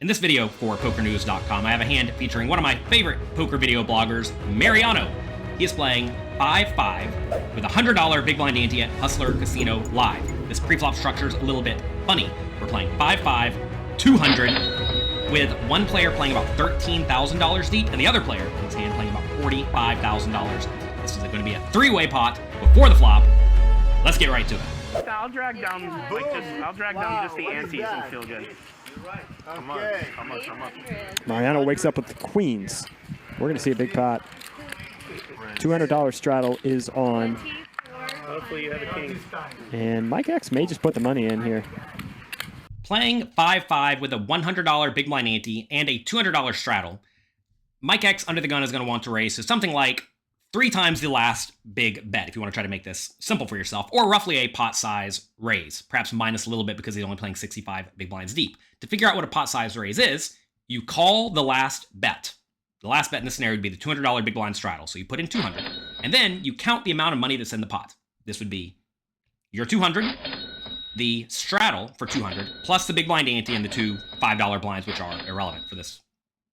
In this video for PokerNews.com, I have a hand featuring one of my favorite poker video bloggers, Mariano. He is playing 5-5 with a $100 big blind ante at Hustler Casino Live. This preflop structure is a little bit funny. We're playing 5-5, 200, with one player playing about $13,000 deep, and the other player in his hand playing about $45,000. This is going to be a three-way pot before the flop. Let's get right to it. I'll drag down just the antes and feel good. Come on. Mariano wakes up with the queens. We're going to see a big pot. $200 straddle is on. Hopefully you have a king. And Mike X may just put the money in here. Playing 5-5 with a $100 big blind ante and a $200 straddle, Mike X under the gun is going to want to raise to something like 3 times the last big bet if you want to try to make this simple for yourself, or roughly a pot size raise, perhaps minus a little bit because he's only playing 65 big blinds deep. To figure out what a pot size raise is, you call the last bet. The last bet in this scenario would be the $200 big blind straddle, so you put in 200, and then you count the amount of money that's in the pot. This would be your 200, the straddle for 200, plus the big blind ante and the two $5 blinds, which are irrelevant for this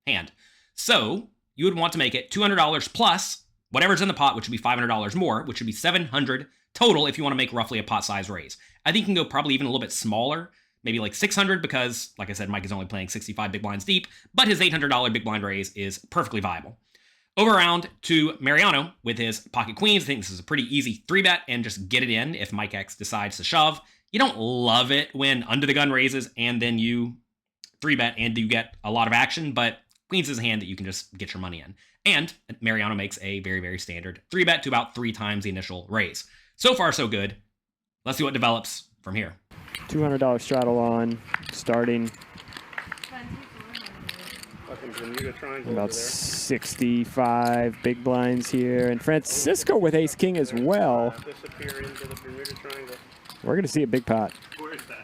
hand. So you would want to make it $200 plus whatever's in the pot, which would be $500 more, which would be $700 total if you want to make roughly a pot size raise. I think you can go probably even a little bit smaller, maybe like $600 because, like I said, Mike is only playing 65 big blinds deep, but his $800 big blind raise is perfectly viable. Over around to Mariano with his pocket queens. I think this is a pretty easy 3-bet and just get it in if Mike X decides to shove. You don't love it when under the gun raises and then you 3-bet and you get a lot of action, but queens is a hand that you can just get your money in. And Mariano makes a very, very standard 3-bet to about 3 times the initial raise. So far, so good. Let's see what develops from here. $200 straddle on, starting about 65 big blinds here. And Francisco with ace king as well. We're going to see a big pot. Where is that?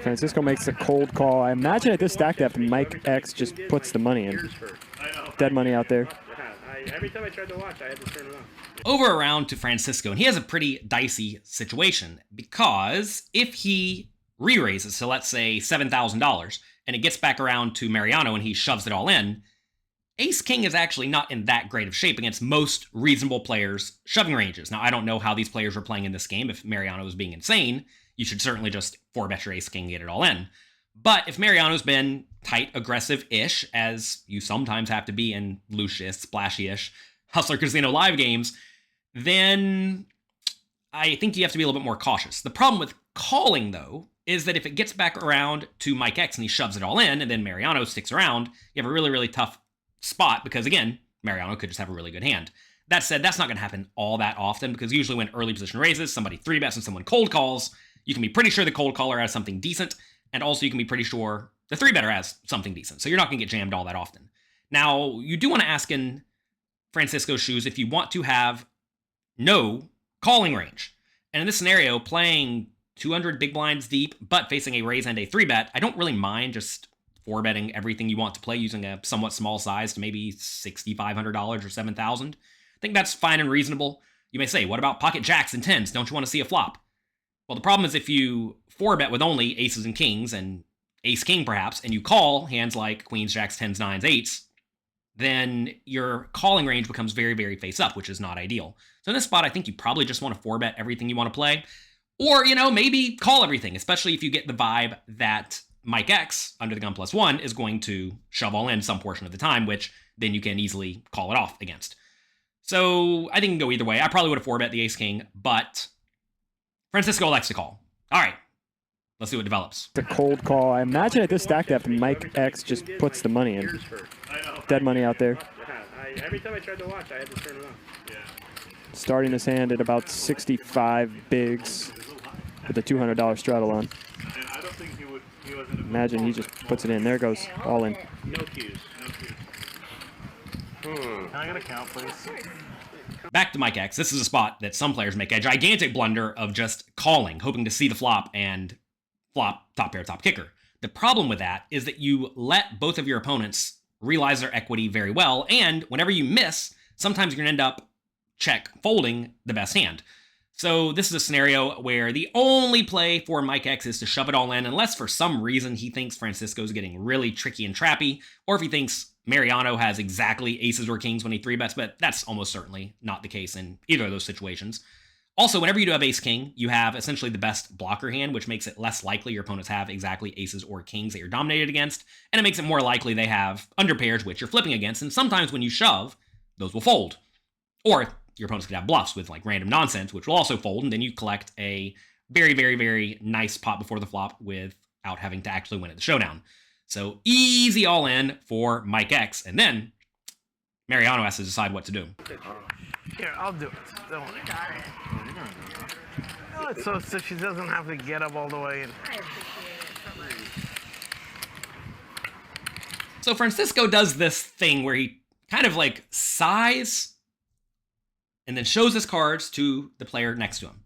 Francisco makes a cold call. I imagine at this stack depth, Mike X just puts the money in. Dead money out there. Every time I tried to watch, I had to turn it on. Over around to Francisco, and he has a pretty dicey situation because if he re-raises to, let's say, $7,000, and it gets back around to Mariano and he shoves it all in, ace-king is actually not in that great of shape against most reasonable players' shoving ranges. Now, I don't know how these players were playing in this game. If Mariano was being insane, you should certainly just 4-bet your ace-king and get it all in. But if Mariano's been tight, aggressive-ish, as you sometimes have to be in loose-ish, splashy-ish, Hustler Casino Live games, then I think you have to be a little bit more cautious. The problem with calling, though, is that if it gets back around to Mike X and he shoves it all in, and then Mariano sticks around, you have a really, really tough spot because, again, Mariano could just have a really good hand. That said, that's not going to happen all that often because usually when early position raises, somebody 3-bets and someone cold calls, you can be pretty sure the cold caller has something decent, and also you can be pretty sure the 3-better has something decent, so you're not going to get jammed all that often. Now, you do want to ask in Francisco's shoes if you want to have no calling range. And in this scenario, playing 200 big blinds deep, but facing a raise and a 3-bet, I don't really mind just 4-betting everything you want to play using a somewhat small size to maybe $6,500 or $7,000. I think that's fine and reasonable. You may say, what about pocket jacks and 10s? Don't you want to see a flop? Well, the problem is if you 4-bet with only aces and kings and ace-king perhaps, and you call hands like queens, jacks, 10s, 9s, 8s, then your calling range becomes very, very face-up, which is not ideal. So in this spot, I think you probably just want to 4-bet everything you want to play. Or, maybe call everything, especially if you get the vibe that Mike X, under the gun +1, is going to shove all in some portion of the time, which then you can easily call it off against. So I think you can go either way. I probably would have 4-bet the ace-king, but Francisco likes to call. All right, let's see what develops. The cold call. I imagine at this stack depth, Mike X just puts the money in. Dead money out there. Every time I tried to watch, I had to turn it on. Starting his hand at about 65 bigs with a $200 straddle on. Imagine he just puts it in. There goes, all in. No cues. Can I get a count, please? Back to Mike X. This is a spot that some players make a gigantic blunder of just calling, hoping to see the flop and flop top pair, top kicker. The problem with that is that you let both of your opponents realize their equity very well, and whenever you miss, sometimes you're going to end up check folding the best hand. So this is a scenario where the only play for Mike X is to shove it all in, unless for some reason he thinks Francisco's getting really tricky and trappy, or if he thinks Mariano has exactly aces or kings when he 3-bets, but that's almost certainly not the case in either of those situations. Also, whenever you do have ace-king, you have essentially the best blocker hand, which makes it less likely your opponents have exactly aces or kings that you're dominated against, and it makes it more likely they have underpairs which you're flipping against, and sometimes when you shove, those will fold. Or your opponents could have bluffs with like random nonsense, which will also fold, and then you collect a very, very, very nice pot before the flop without having to actually win at the showdown. So easy all in for Mike X, and then Mariano has to decide what to do. Here, I'll do it. Don't worry. Oh, so she doesn't have to get up all the way. So Francisco does this thing where he kind of like sighs and then shows his cards to the player next to him.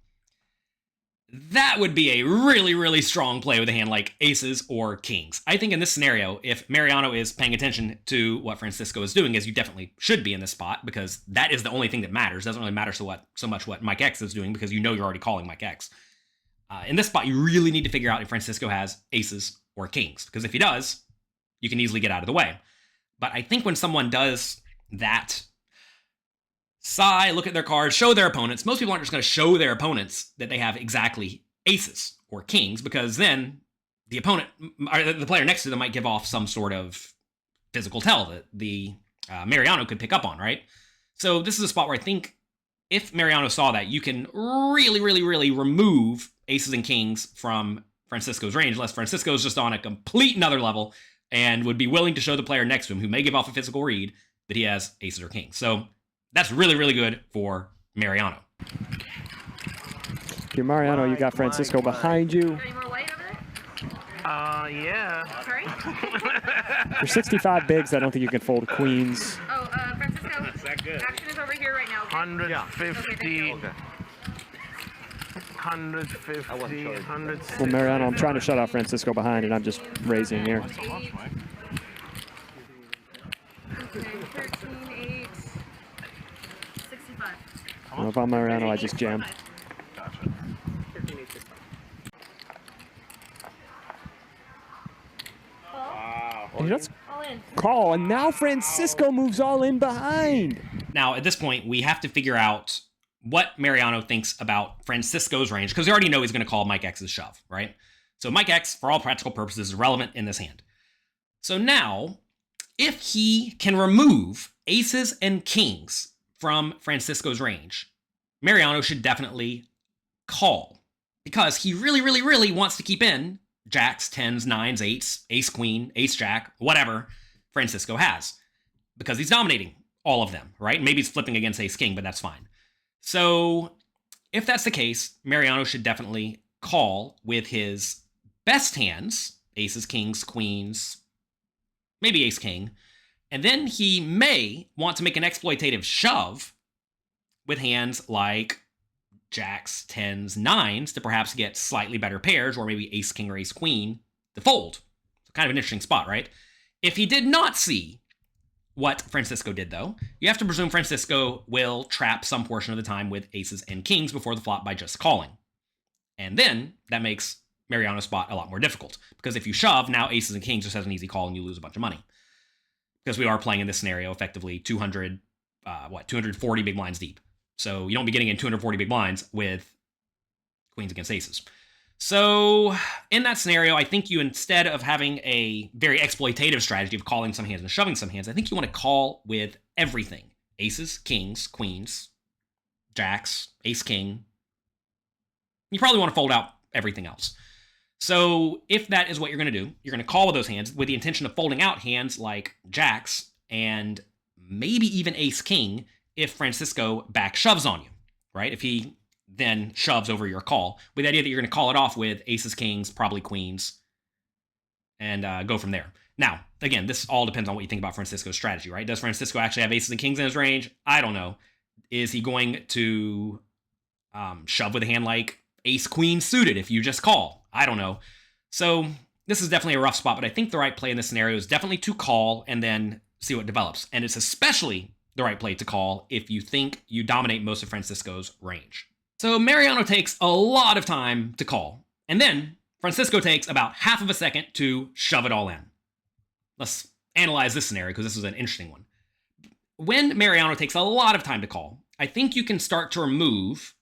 That would be a really, really strong play with a hand like aces or kings. I think in this scenario, if Mariano is paying attention to what Francisco is doing, as you definitely should be in this spot, because that is the only thing that matters. It doesn't really matter so much what Mike X is doing, because you know you're already calling Mike X. In this spot, you really need to figure out if Francisco has aces or kings, because if he does, you can easily get out of the way. But I think when someone does that, sigh, look at their cards, show their opponents. Most people aren't just going to show their opponents that they have exactly aces or kings, because then the opponent, or the player next to them, might give off some sort of physical tell that the Mariano could pick up on, right? So this is a spot where I think if Mariano saw that, you can really, really, really remove aces and kings from Francisco's range, unless Francisco's just on a complete another level and would be willing to show the player next to him, who may give off a physical read, that he has aces or kings. So that's really, really good for Mariano. If you're Mariano, you got Francisco behind you. Any more white over there? Yeah. Sorry? For 65 bigs, I don't think you can fold queens. Oh, Francisco. Is that good? Action is over here right now. Okay? 150. Okay. 150. 160. Well, Mariano, I'm trying to shut out Francisco behind, and I'm just raising here. 8. Okay, 13, 8. 65. Well, if I'm Mariano, I just jam. Gotcha. Wow. And that's All in. call, and now Francisco moves all in behind. Now, at this point, we have to figure out what Mariano thinks about Francisco's range, because we already know he's going to call Mike X's shove, right? So Mike X, for all practical purposes, is relevant in this hand. So now, if he can remove aces and kings from Francisco's range, Mariano should definitely call, because he really, really, really wants to keep in jacks, 10s, 9s, 8s, ace queen, ace jack, whatever Francisco has, because he's dominating all of them, right? Maybe he's flipping against ace king, but that's fine. So if that's the case, Mariano should definitely call with his best hands, aces, kings, queens, maybe ace king, and then he may want to make an exploitative shove with hands like jacks, 10s, 9s to perhaps get slightly better pairs, or maybe ace king or ace queen to fold. So kind of an interesting spot, right? If he did not see what Francisco did, though, you have to presume Francisco will trap some portion of the time with aces and kings before the flop by just calling. And then that makes Mariano's spot a lot more difficult, because if you shove, now aces and kings just has an easy call and you lose a bunch of money. Because we are playing in this scenario effectively 240 big blinds deep. So you don't be getting in 240 big blinds with queens against aces. So in that scenario, I think you, instead of having a very exploitative strategy of calling some hands and shoving some hands, I think you want to call with everything. Aces, kings, queens, jacks, ace king. You probably want to fold out everything else. So if that is what you're going to do, you're going to call with those hands with the intention of folding out hands like jacks and maybe even ace king if Francisco back shoves on you, right? If he then shoves over your call, with the idea that you're going to call it off with aces, kings, probably queens, and go from there. Now, again, this all depends on what you think about Francisco's strategy, right? Does Francisco actually have aces and kings in his range? I don't know. Is he going to shove with a hand like ace, queen suited if you just call? I don't know. So this is definitely a rough spot, but I think the right play in this scenario is definitely to call and then see what develops. And it's especially the right play to call if you think you dominate most of Francisco's range. So Mariano takes a lot of time to call, and then Francisco takes about half of a second to shove it all in. Let's analyze this scenario because this was an interesting one. When Mariano takes a lot of time to call, I think you can start to remove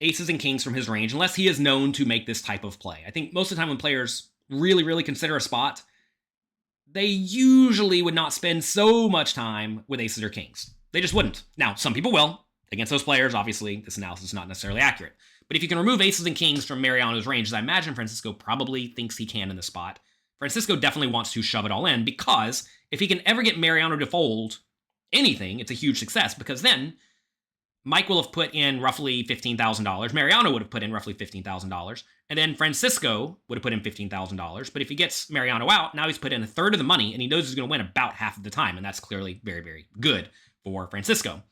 aces and kings from his range unless he is known to make this type of play. I think most of the time when players really consider a spot, they usually would not spend so much time with aces or kings. They just wouldn't. Now, some people will. Against those players, obviously, this analysis is not necessarily accurate. But if you can remove aces and kings from Mariano's range, as I imagine Francisco probably thinks he can in this spot, Francisco definitely wants to shove it all in, because if he can ever get Mariano to fold anything, it's a huge success, because then Mike will have put in roughly $15,000, Mariano would have put in roughly $15,000, and then Francisco would have put in $15,000. But if he gets Mariano out, now he's put in a third of the money, and he knows he's going to win about half of the time, and that's clearly very good for Francisco.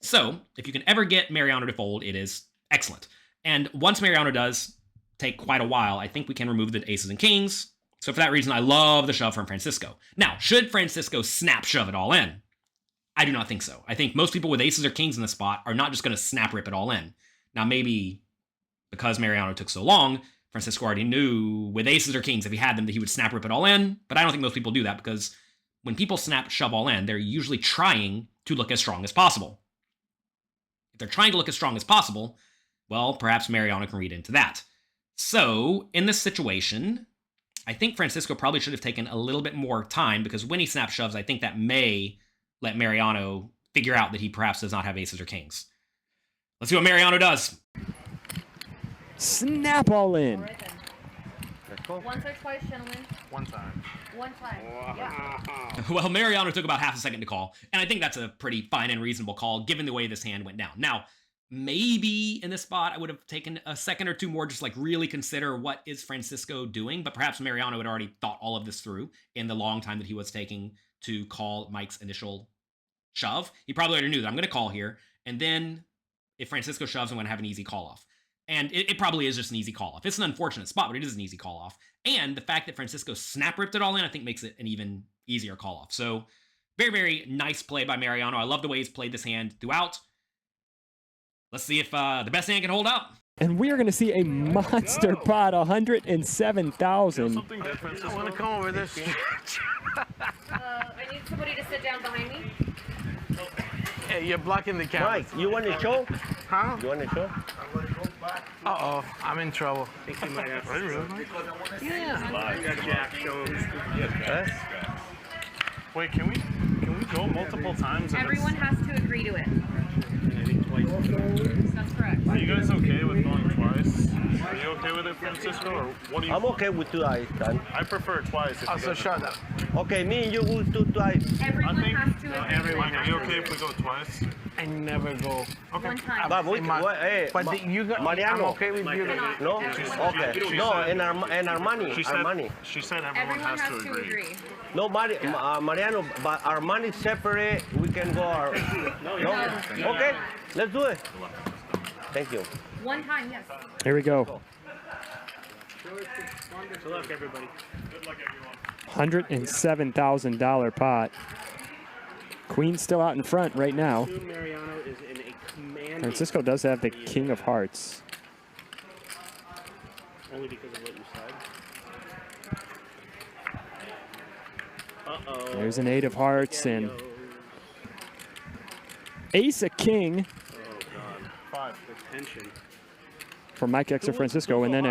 So, if you can ever get Mariano to fold, it is excellent. And once Mariano does take quite a while, I think we can remove the aces and kings. So for that reason, I love the shove from Francisco. Now, should Francisco snap shove it all in? I do not think so. I think most people with aces or kings in the spot are not just going to snap rip it all in. Now, maybe because Mariano took so long, Francisco already knew with aces or kings, if he had them, that he would snap rip it all in. But I don't think most people do that, because when people snap shove all in, they're usually trying to look as strong as possible. If they're trying to look as strong as possible, well, perhaps Mariano can read into that. So, in this situation, I think Francisco probably should have taken a little bit more time, because when he snap shoves, I think that may let Mariano figure out that he perhaps does not have aces or kings. Let's see what Mariano does. Snap all in. All right then. Once or twice, gentlemen. One time. One time. Yeah. Well, Mariano took about half a second to call, and I think that's a pretty fine and reasonable call, given the way this hand went down. Now, maybe in this spot, I would have taken a second or two more, just like really consider what is Francisco doing, but perhaps Mariano had already thought all of this through in the long time that he was taking to call Mike's initial shove. He probably already knew that I'm going to call here, and then if Francisco shoves, I'm going to have an easy call off. And it probably is just an easy call off. It's an unfortunate spot, but it is an easy call off. And the fact that Francisco snap ripped it all in, I think makes it an even easier call off. So very nice play by Mariano. I love the way he's played this hand throughout. Let's see if the best hand can hold up. And we are going to see a monster pot, 107,000. Something different. I want to come over this. I need somebody to sit down behind me. Hey, you're blocking the camera. Mike, you want to show? Huh? You want to show? Uh-oh, I'm in trouble. I think you might have to. Really? Yeah. I got Jack showing. Yes. Wait, can we go multiple times? Everyone has to agree to it. That's correct. Are you guys okay with going twice? Are you okay with it, Francisco, or what do you? I'm okay with 2 eyes, Dan. I prefer twice. If Also, you guys shut up. Okay, me and you will do twice. Everyone I think has to agree everyone. to Are it. you okay if we go twice? I never go. One time. But we, hey, But you got, Mariano. I'm okay with you. Cannot. No? Everyone. Okay. No, and our money. She Our said. money. She said everyone, Everyone has to agree. No, Mariano, but our money separate. We can go our. No? Okay, let's do it. Thank you. One time, yes. Here we go. Good luck, everybody. Good luck, everyone. $107,000 pot. Queen's still out in front right now. Mariano is in a commanding. Francisco does have the king of hearts. Only because of what you said. Uh-oh. There's an 8 of hearts and ace of king Oh, God. 5. The tension. for Mike X or Francisco, and then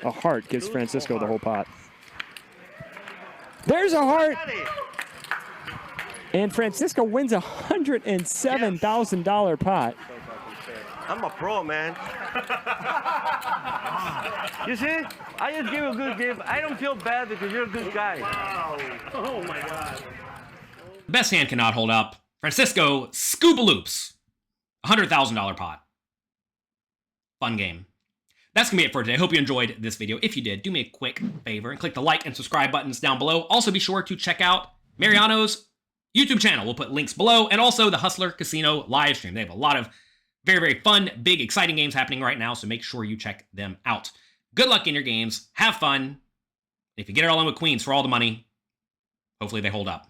a heart gives Francisco the whole pot. There's a heart! And Francisco wins a $107,000 pot. I'm a pro, man. You see? I just give you a good gift. I don't feel bad because you're a good guy. Wow. Oh, my God. The best hand cannot hold up. Francisco scoop-a-loops. $100,000 pot. Fun game. That's going to be it for today. I hope you enjoyed this video. If you did, do me a quick favor and click the like and subscribe buttons down below. Also, be sure to check out Mariano's YouTube channel. We'll put links below, and also the Hustler Casino live stream. They have a lot of very fun, big, exciting games happening right now, so make sure you check them out. Good luck in your games. Have fun. If you get it all in with queens for all the money, hopefully they hold up.